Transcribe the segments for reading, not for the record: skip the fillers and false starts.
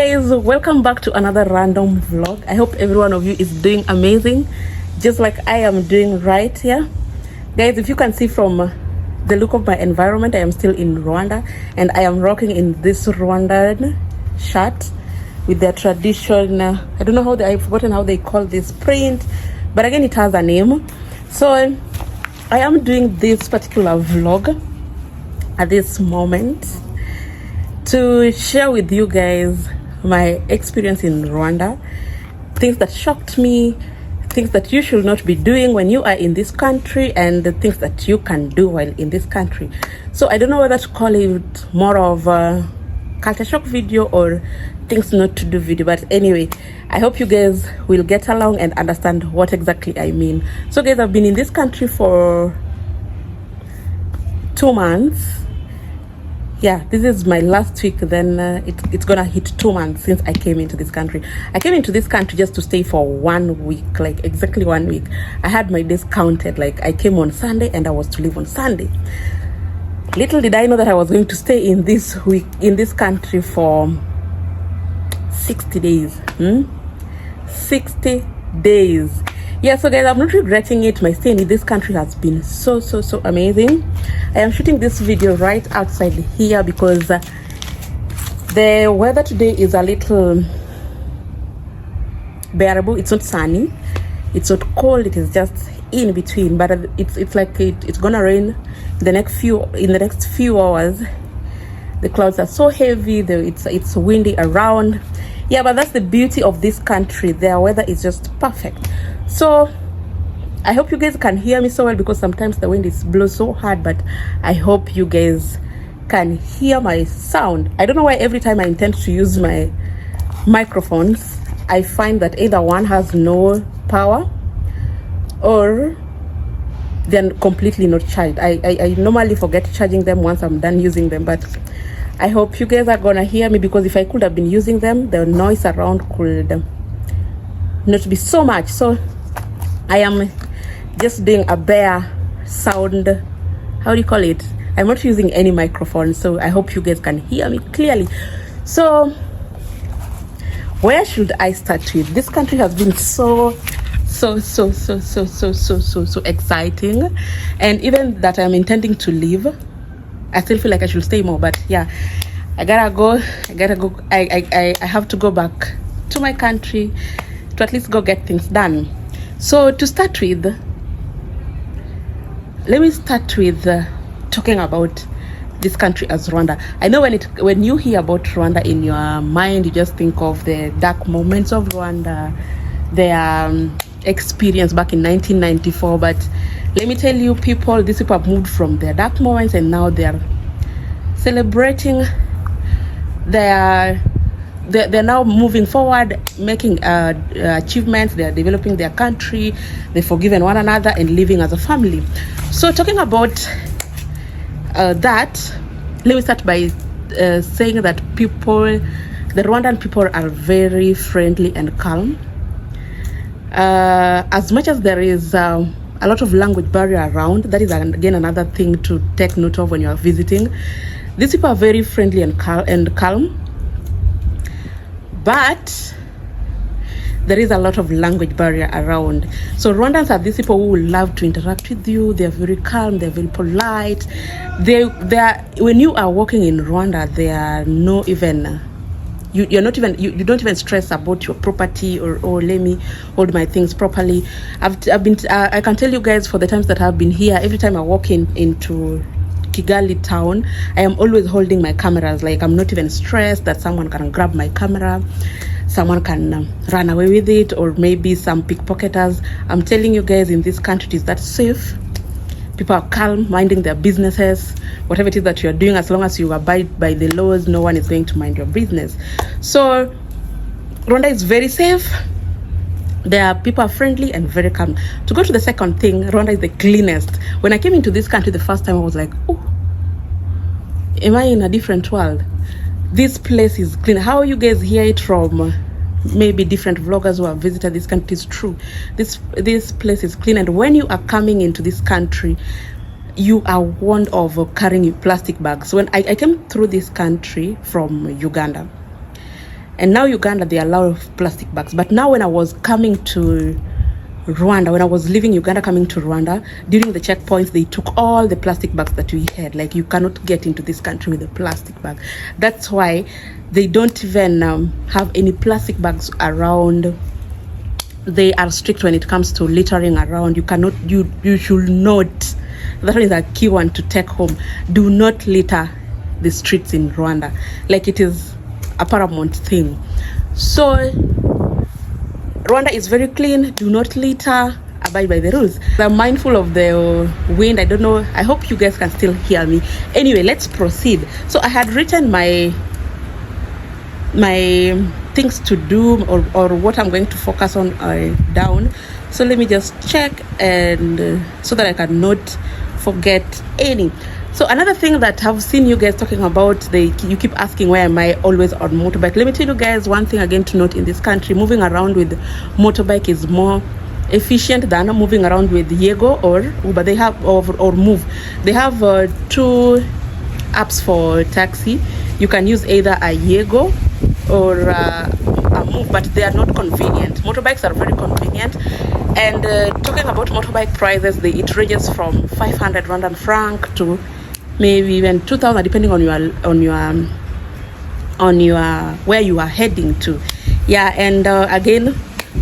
Guys, welcome back to another random vlog. I hope every one of you is doing amazing, just like I am doing right here. Guys, if you can see from the look of my environment, I am still in Rwanda and I am rocking in this Rwandan shirt with their tradition. I don't know how I've forgotten how they call this print, but again it has a name. So I am doing this particular vlog at this moment to share with you guys my experience in Rwanda, things that shocked me, things that you should not be doing when you are in this country, and the things that you can do while in this country. So I don't know whether to call it more of a culture shock video or things not to do video, but anyway, I hope you guys will get along and understand what exactly I mean. So guys, I've been in this country for 2 months. Yeah, this is my last week, then it's gonna hit 2 months since I came into this country. I came into this country just to stay for 1 week, like exactly 1 week. I had my days counted, like I came on Sunday and I was to leave on Sunday. Little did I know that I was going to stay in this country for 60 days. 60 days. Yeah, so guys, I'm not regretting it. My stay in this country has been so amazing. I am shooting this video right outside here because the weather today is a little bearable. It's not sunny, it's not cold, it is just in between, but it's like it's gonna rain in the next few hours. The clouds are so heavy, it's windy around. Yeah, but that's the beauty of this country. Their weather is just perfect. So I hope you guys can hear me so well, because sometimes the wind is blows so hard, but I hope you guys can hear my sound. I don't know why every time I intend to use my microphones, I find that either one has no power or they're completely not charged. I normally forget charging them once I'm done using them, but I hope you guys are gonna hear me, because if I could have been using them, the noise around could not be so much. So I am just doing a bare sound, how do you call it? I'm not using any microphone, so I hope you guys can hear me clearly. So where should I start with? This country has been so exciting, and even that I'm intending to leave, I still feel like I should stay more, but yeah, I gotta go. I have to go back to my country to at least go get things done. So to start with, let me start with talking about this country as Rwanda. I know when you hear about Rwanda, in your mind you just think of the dark moments of Rwanda, their experience back in 1994, but let me tell you, these people have moved from their dark moments and now they're celebrating. They're now moving forward, making achievements. They're developing their country, they've forgiven one another and living as a family. So talking about that, let me start by saying that the Rwandan people are very friendly and calm. As much as there is a lot of language barrier around, that is again another thing to take note of when you are visiting. These people are very friendly and calm, but there is a lot of language barrier around. So Rwandans are these people who will love to interact with you. They're very calm, they're very polite. They are, when you are walking in Rwanda, they are no even you don't even stress about your property or let me hold my things properly. I've been I can tell you guys, for the times that I've been here, every time I walk into Kigali town, I am always holding my cameras. Like, I'm not even stressed that someone can grab my camera, someone can run away with it, or maybe some pickpocketers. I'm telling you guys, in this country it is that safe. People are calm, minding their businesses. Whatever it is that you're doing, as long as you abide by the laws, no one is going to mind your business. So Rwanda is very safe. Their people are friendly and very calm. To go to the second thing, Rwanda is the cleanest. When I came into this country the first time, I was like, oh, am I in a different world? This place is clean. How you guys hear it from maybe different vloggers who have visited this country, is true. This place is clean, and when you are coming into this country, you are warned of carrying plastic bags. When I came through this country from Uganda, And now Uganda, there are a lot of plastic bags. But now when I was coming to Rwanda, when I was leaving Uganda coming to Rwanda, during the checkpoints, they took all the plastic bags that we had. Like, you cannot get into this country with a plastic bag. That's why they don't even have any plastic bags around. They are strict when it comes to littering around. You cannot, you should not. That is a key one to take home. Do not litter the streets in Rwanda. Like, it is a paramount thing. So Rwanda is very clean. Do not litter. Abide by the rules. I'm mindful of the wind. I don't know. I hope you guys can still hear me. Anyway, let's proceed. So I had written my things to do, or what I'm going to focus on down. So let me just check, and so that I can not forget any. So another thing that I've seen you guys talking about, you keep asking why am I always on motorbike. Let me tell you guys one thing again to note. In this country, moving around with motorbike is more efficient than moving around with Yego or Uber. They have or Move. They have 2 apps for taxi. You can use either a Yego or a Move, but they are not convenient. Motorbikes are very convenient. And talking about motorbike prices, it ranges from 500 Rwandan franc to maybe even 2,000, depending on your where you are heading to. Yeah, and again,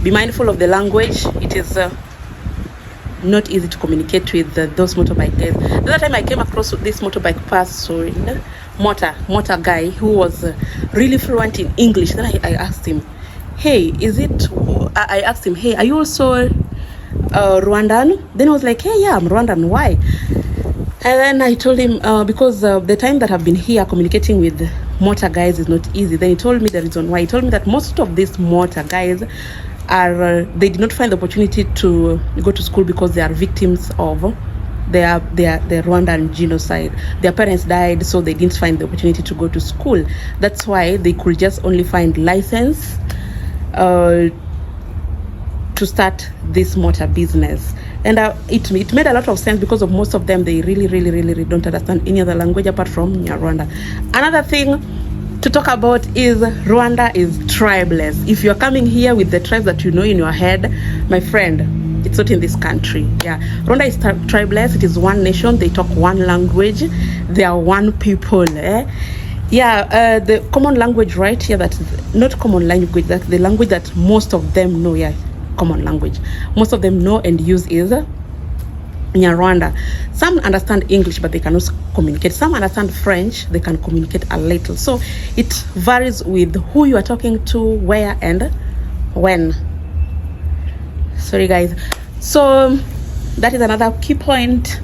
be mindful of the language. It is not easy to communicate with those motorbike guys. The other time I came across this motorbike person, motor guy, who was really fluent in English. Then I asked him, hey, I asked him, hey, are you also Rwandan? Then he was like, hey, yeah, I'm Rwandan. Why? And then I told him, because the time that I've been here communicating with motor guys is not easy. Then he told me the reason why. He told me that most of these motor guys they did not find the opportunity to go to school because they are victims of the Rwandan genocide. Their parents died, so they didn't find the opportunity to go to school. That's why they could just only find license to start this motor business. And it made a lot of sense, because of most of them, they really don't understand any other language apart from Rwanda. Another thing to talk about is Rwanda is tribeless. If you're coming here with the tribes that you know in your head, my friend, it's not in this country. Yeah, Rwanda is tribeless. It is one nation. They talk one language. They are one people. Yeah, the common language right here, that is not common language, that the language that most of them know. Yeah, common language most of them know and use is Nyarwanda. Some understand English, but they cannot communicate. Some understand French, they can communicate a little. So it varies with who you are talking to, where and when. Sorry guys. So that is another key point.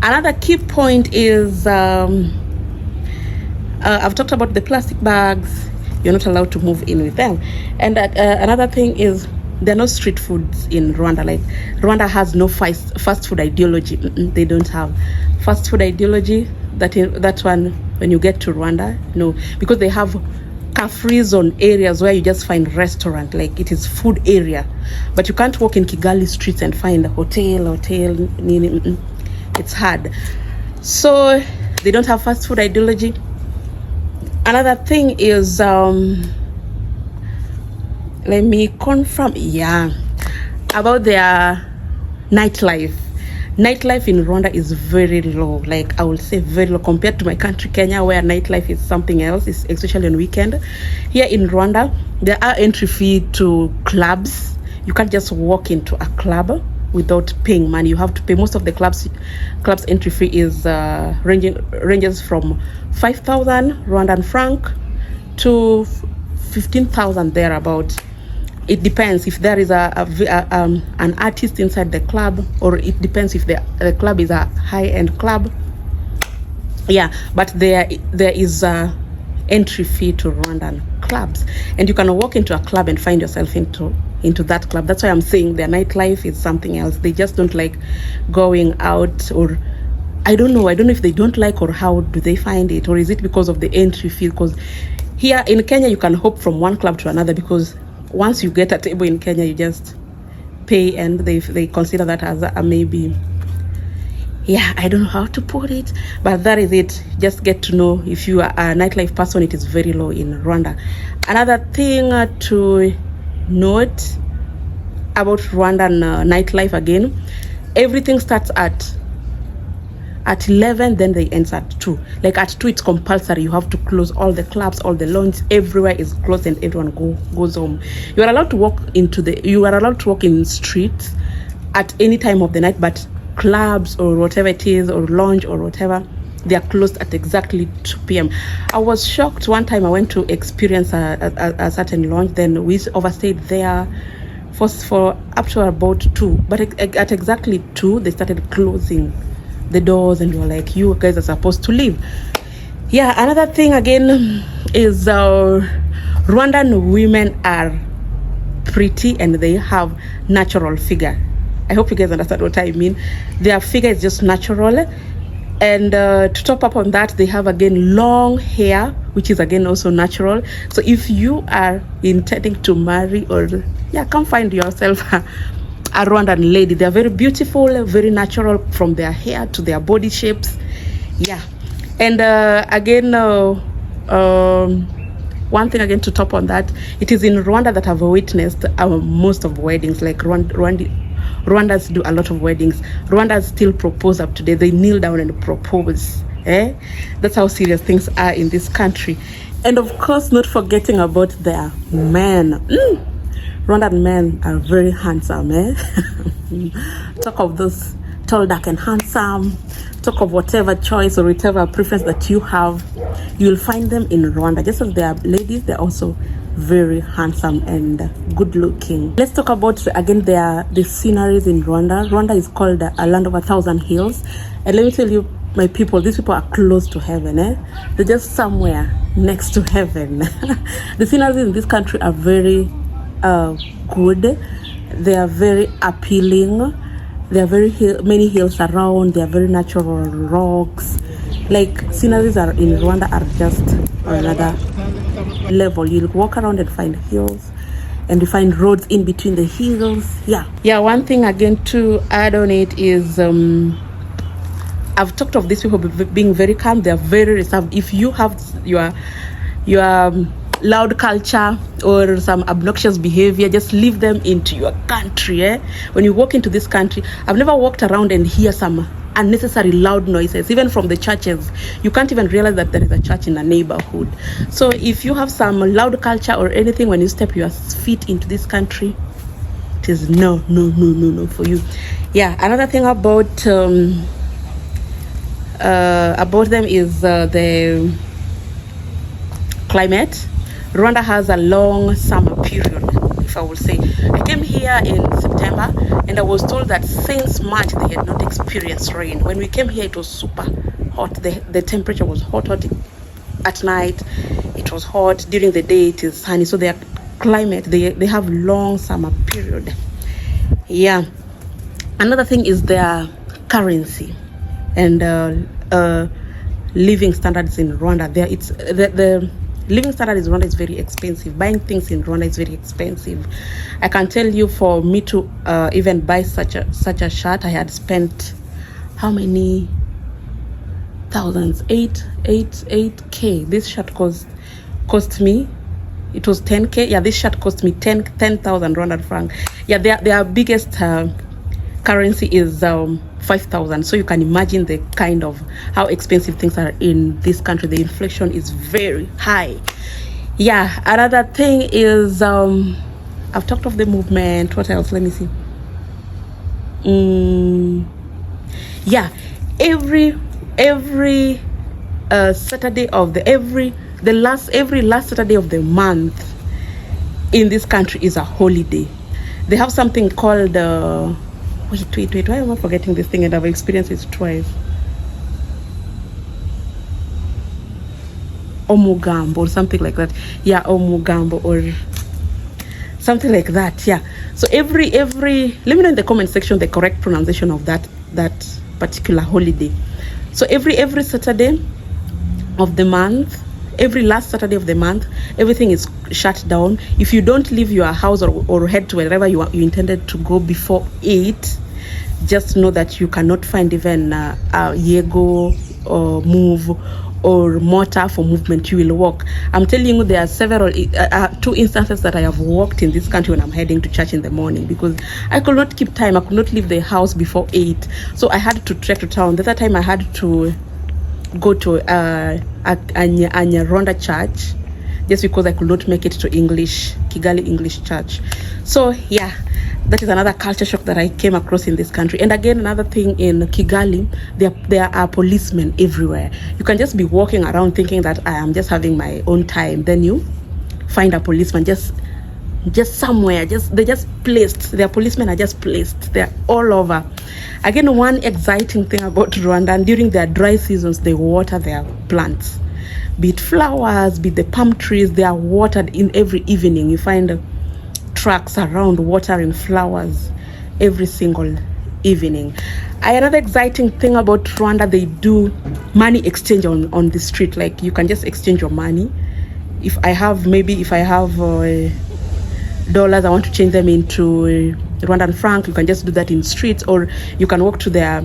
Another key point is I've talked about the plastic bags. You're not allowed to move in with them. And another thing is, there are no street foods in Rwanda. Like, Rwanda has no fast food ideology. They don't have fast food ideology. That one, when you get to Rwanda, no, because they have car-free zone areas where you just find restaurant, like it is food area, but you can't walk in Kigali streets and find a hotel. It's hard. So they don't have fast food ideology. Another thing is let me confirm, yeah, about their nightlife. Nightlife in Rwanda is very low, like I will say very low compared to my country, Kenya, where nightlife is something else, especially on weekend. Here in Rwanda, there are entry fee to clubs. You can't just walk into a club without paying money. You have to pay. Most of the clubs entry fee is ranges from 5,000 Rwandan franc to 15,000 thereabout. It depends if there is an artist inside the club, or it depends if the club is a high-end club. Yeah, but there is a entry fee to Rwandan clubs, and you can walk into a club and find yourself into that club. That's why I'm saying their nightlife is something else. They just don't like going out, or I don't know if they don't like, or how do they find it, or is it because of the entry fee? Because here in Kenya you can hop from one club to another, because once you get a table in Kenya, you just pay, and they consider that as a maybe. Yeah, I don't know how to put it, but that is it. Just get to know, if you are a nightlife person, it is very low in Rwanda. Another thing to note about Rwandan nightlife, again, everything starts at 11, then they end at 2. Like at 2, it's compulsory. You have to close all the clubs, all the lounges, everywhere is closed, and everyone goes home. You are allowed to walk in streets at any time of the night, but clubs or whatever it is, or lounge or whatever, they are closed at exactly 2 p.m. I was shocked one time. I went to experience a certain lounge, then we overstayed there for up to about 2, but at exactly 2 they started closing the doors, and we were like, you guys are supposed to leave. Yeah, another thing again is Rwandan women are pretty, and they have natural figure. I hope you guys understand what I mean. Their figure is just natural. And to top up on that, they have again long hair, which is again also natural. So if you are intending to marry, or come find yourself a Rwandan lady. They are very beautiful, very natural, from their hair to their body shapes. Yeah. And again, one thing again to top on that, it is in Rwanda that I've witnessed most of weddings. Like Rwandans do a lot of weddings. Rwandans still propose up today. They kneel down and propose. That's how serious things are in this country. And of course, not forgetting about their men. Rwandan men are very handsome. Talk of those tall, dark, and handsome. Talk of whatever choice or whatever preference that you have, you'll find them in Rwanda. Just as they are ladies, they're also very handsome and good looking. Let's talk about again the sceneries in Rwanda. Rwanda is called a land of 1,000 hills, and let me tell you, my people, these people are close to heaven. They're just somewhere next to heaven. The sceneries in this country are very good. They are very appealing. There are very many hills around. They are very natural rocks. Like sceneries are in Rwanda are just another level. You'll walk around and find hills, and you find roads in between the hills. Yeah. One thing again to add on it is I've talked of these people being very calm. They are very reserved. If you have your loud culture or some obnoxious behavior, just leave them into your country. When you walk into this country, I've never walked around and hear some unnecessary loud noises, even from the churches. You can't even realize that there is a church in a neighborhood. So if you have some loud culture or anything, when you step your feet into this country, it is no for you. Yeah, another thing about them is the climate. Rwanda has a long summer period, if I will say. I came here in September, and I was told that since March they had not experienced rain. When we came here, it was super hot. The temperature was hot at night. It was hot during the day. It is sunny. So their climate, they have long summer period. Yeah. Another thing is their currency and living standards in Rwanda. The living standard in Rwanda is very expensive. Buying things in Rwanda is very expensive. I can tell you, for me to even buy such a shirt, I had spent how many thousands? 8K. This shirt cost me. It was 10K. Yeah, this shirt cost me 10,000 Rwandan franc. Yeah, their biggest currency is 5,000. So you can imagine the kind of how expensive things are in this country. The inflation is very high. Yeah, another thing is I've talked of the movement. What else? Let me see. Yeah, every Saturday of every last Saturday of the month in this country is a holiday. They have something called wait, why am I forgetting this thing? And I've experienced it twice. Omugambo or something like that. Yeah, Omugambo or something like that. Yeah. So every let me know in the comment section the correct pronunciation of that particular holiday. So every Saturday of the month, every last Saturday of the month, everything is shut down. If you don't leave your house or head to wherever you intended to go before 8, just know that you cannot find even a Yego or Move or Motor for movement. You will walk. I'm telling you, there are several 2 instances that I have walked in this country when I'm heading to church in the morning, because I could not keep time. I could not leave the house before 8, so I had to trek to town. The other time I had to go to a Rwanda church, just because I could not make it to Kigali English church. So yeah, that is another culture shock that I came across in this country. And again, another thing in Kigali, there are policemen everywhere. You can just be walking around thinking that I am just having my own time. Then you find a policeman just somewhere. They're just placed. Their policemen are just placed. They're all over. Again, one exciting thing about Rwanda, and during their dry seasons, they water their plants. Be it flowers, be it the palm trees, they are watered in every evening. You find trucks around watering flowers every single evening. Another exciting thing about Rwanda, they do money exchange on the street. Like, you can just exchange your money. If I have dollars, I want to change them into Rwandan franc, you can just do that in streets, or you can walk to their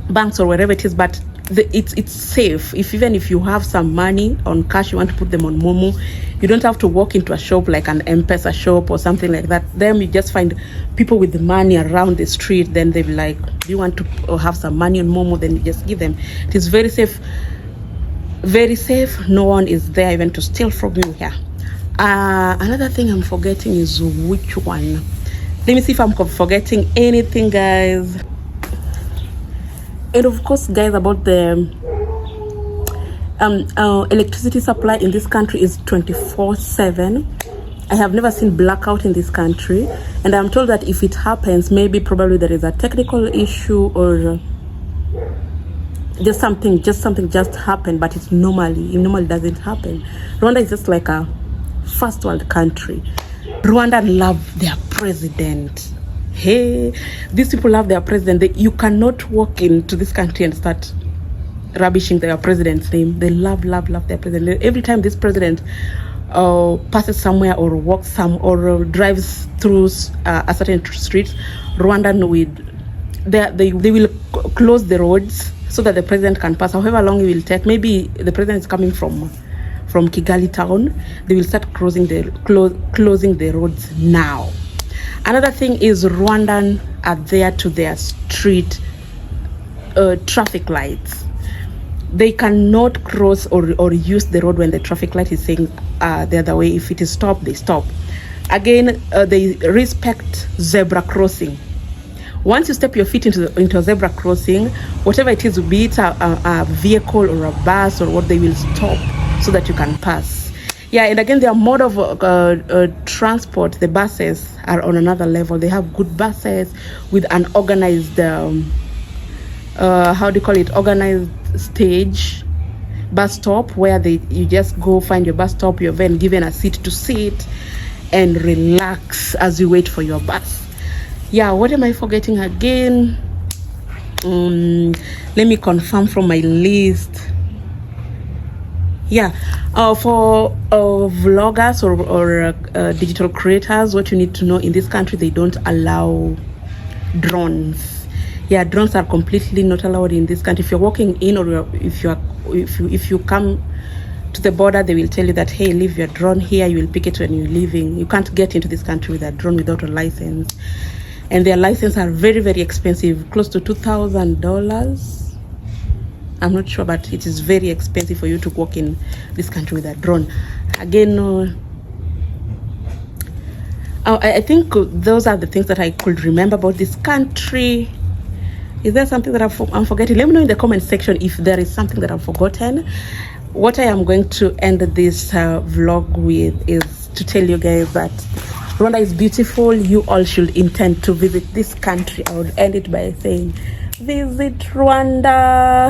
banks or wherever it is. But it's safe. Even if you have some money on cash, you want to put them on Momo, you don't have to walk into a shop like an M-Pesa shop or something like that. Then you just find people with the money around the street. Then they'll be like, do you want to have some money on Momo? Then you just give them. It is very safe. Very safe. No one is there even to steal from you here. Another thing I'm forgetting is which one. Let me see if I'm forgetting anything, guys. And of course, guys, about the electricity supply in this country is 24/7. I have never seen blackout in this country, and I'm told that if it happens, probably there is a technical issue, or just something just happened, but it normally doesn't happen. Rwanda is just like a first world country. Rwanda love their president. Hey, these people love their president. You cannot walk into this country and start rubbishing their president's name. They love their president. Every time this president passes somewhere or walks or drives through a certain street, Rwandan they will close the roads so that the president can pass. However long it will take, maybe the president is coming from Kigali town, they will start closing the roads now. Another thing is Rwandan adhere to their street traffic lights. They cannot cross or use the road when the traffic light is saying the other way. If it is stop, they stop. Again, they respect zebra crossing. Once you step your feet into a zebra crossing, whatever it is, be it a vehicle or a bus or what, they will stop so that you can pass. Yeah, and again, their mode of transport, the buses are on another level. They have good buses with an organized, organized stage bus stop, where you just go find your bus stop, you're then given a seat to sit and relax as you wait for your bus. Yeah, what am I forgetting again? Let me confirm from my list. Yeah, for vloggers or digital creators, what you need to know in this country, they don't allow drones. Yeah, drones are completely not allowed in this country. If you're walking in, or if you come to the border, they will tell you that, hey, leave your drone here. You will pick it when you're leaving. You can't get into this country with a drone without a license, and their licenses are very, very expensive, close to $2,000. I'm not sure, but it is very expensive for you to walk in this country with a drone. Again, I think those are the things that I could remember about this country. Is there something that I'm forgetting? Let me know in the comment section if there is something that I've forgotten. What I am going to end this vlog with is to tell you guys that Rwanda is beautiful. You all should intend to visit this country. I would end it by saying, visit Rwanda.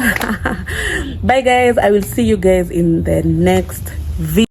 Bye guys, I will see you guys in the next video.